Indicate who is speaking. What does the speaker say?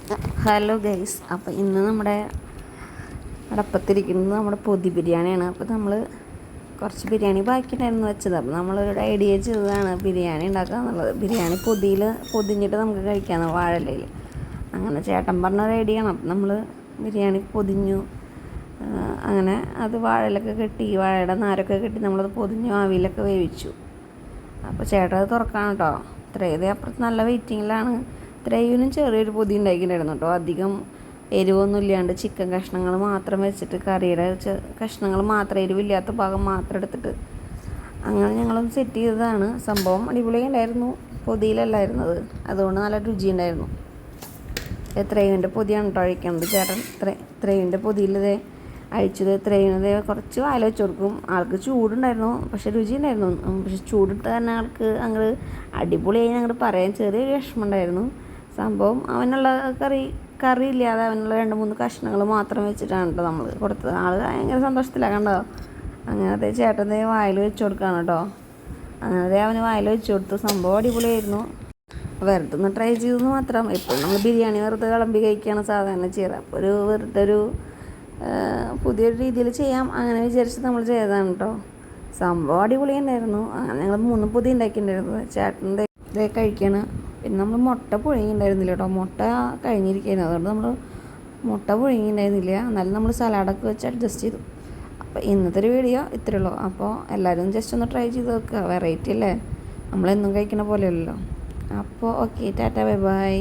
Speaker 1: Hello guys, അപ്പോൾ ഇന്ന് നമ്മുടെ അടപ്പത്തിരിക്കുന്നത് നമ്മുടെ പൊതി ബിരിയാണിയാണ്. അപ്പോൾ നമ്മൾ കുറച്ച് ബിരിയാണി ബാക്കിയിട്ടായിരുന്നു വെച്ചത്. അപ്പോൾ നമ്മളൊരു ഐഡിയ ചെയ്തതാണ് ബിരിയാണി ഉണ്ടാക്കുക എന്നുള്ളത്. ബിരിയാണി പൊതിഞ്ഞിട്ട് നമുക്ക് കഴിക്കാമെന്ന് വാഴയിലയിൽ. അങ്ങനെ ചേട്ടൻ പറഞ്ഞൊരു ഐഡിയയാണ്. അപ്പം നമ്മൾ ബിരിയാണി പൊതിഞ്ഞു. അങ്ങനെ അത് വാഴയിലൊക്കെ കെട്ടി, വാഴയുടെ നാരൊക്കെ കെട്ടി നമ്മളത് പൊതിഞ്ഞു ആവിയിലൊക്കെ വേവിച്ചു. അപ്പോൾ ചേട്ടൻ അത് തുറക്കാണ് കേട്ടോ. ഇത്രയും അപ്പുറത്ത് നല്ല വെയിറ്റിങ്ങിലാണ്. ഇത്രയും ചെറിയൊരു പൊതി ഉണ്ടാക്കിയിട്ടുണ്ടായിരുന്നു കേട്ടോ. അധികം എരിവൊന്നും ഇല്ലാണ്ട് ചിക്കൻ കഷ്ണങ്ങൾ മാത്രം വെച്ചിട്ട്, കറിയുടെ കഷ്ണങ്ങൾ മാത്രം, എരിവില്ലാത്ത ഭാഗം മാത്രം എടുത്തിട്ട് അങ്ങനെ ഞങ്ങളൊന്ന് സെറ്റ് ചെയ്തതാണ്. സംഭവം അടിപൊളി ഉണ്ടായിരുന്നു. പൊതിയിലല്ലായിരുന്നത്, അതുകൊണ്ട് നല്ല രുചി ഉണ്ടായിരുന്നു. ത്രേവിൻ്റെ പൊതിയാണ് കേട്ടോ അഴിക്കുന്നത് ചേട്ടൻ. ത്രേവിൻ്റെ പൊതിയിലതേ അഴിച്ചത്. ത്രേവിനതേ കുറച്ച് വായിൽ വെച്ച് കൊടുക്കും. ആൾക്ക് ചൂടുണ്ടായിരുന്നു, പക്ഷെ രുചി ഉണ്ടായിരുന്നു. പക്ഷെ ചൂടിട്ട് തന്നെ ആൾക്ക് അങ്ങോട്ട് അടിപൊളിയായി അങ്ങോട്ട് പറയാൻ ചെറിയൊരു വിഷമം ഉണ്ടായിരുന്നു. സംഭവം അവനുള്ള കറി ഇല്ലാതെ അവനുള്ള 2-3 കഷ്ണങ്ങൾ മാത്രം വെച്ചിട്ടാണ് കേട്ടോ നമ്മൾ കൊടുത്തത്. ആൾ ഭയങ്കര സന്തോഷത്തിലാണ് കണ്ടോ. അങ്ങനത്തെ ചേട്ടൻ്റെ വായിൽ വെച്ച് കൊടുക്കുകയാണ് കേട്ടോ. അങ്ങനത്തെ അവന് വായിൽ വെച്ച് കൊടുത്തു. സംഭവം അടിപൊളിയായിരുന്നു. വെറുതെ ഒന്ന് ട്രൈ ചെയ്തെന്ന് മാത്രം. ഇപ്പോൾ നമ്മൾ ബിരിയാണി വെറുതെ വിളമ്പി കഴിക്കുകയാണ് സാധാരണ ചെയ്തത്. അപ്പോൾ വെറുതെ പുതിയൊരു രീതിയിൽ ചെയ്യാം അങ്ങനെ വിചാരിച്ച് നമ്മൾ ചെയ്തതാണ് കേട്ടോ. സംഭവം അടിപൊളി ഉണ്ടായിരുന്നു. അങ്ങനെ ഞങ്ങൾ 3 പൊതി ഉണ്ടാക്കിയിട്ടുണ്ടായിരുന്നു. ചേട്ടൻ്റെ ഇതേ കഴിക്കണം. പിന്നെ നമ്മൾ മുട്ട പുഴുങ്ങിയിട്ടുണ്ടായിരുന്നില്ല കേട്ടോ. മുട്ട കഴിഞ്ഞിരിക്കുന്നു, അതുകൊണ്ട് നമ്മൾ മുട്ട പുഴുങ്ങിയിട്ടുണ്ടായിരുന്നില്ല. എന്നാലും നമ്മൾ സലാഡൊക്കെ വെച്ച് അഡ്ജസ്റ്റ് ചെയ്തു. അപ്പോൾ ഇന്നത്തെ ഒരു വീഡിയോ ഇത്രയേ ഉള്ളൂ. അപ്പോൾ എല്ലാവരും ജസ്റ്റ് ഒന്ന് ട്രൈ ചെയ്ത് നോക്കുക. വെറൈറ്റി അല്ലേ, നമ്മളെന്നും കഴിക്കണ പോലെയല്ലല്ലോ. അപ്പോൾ ഓക്കെ, ടാറ്റ, ബൈ ബൈ.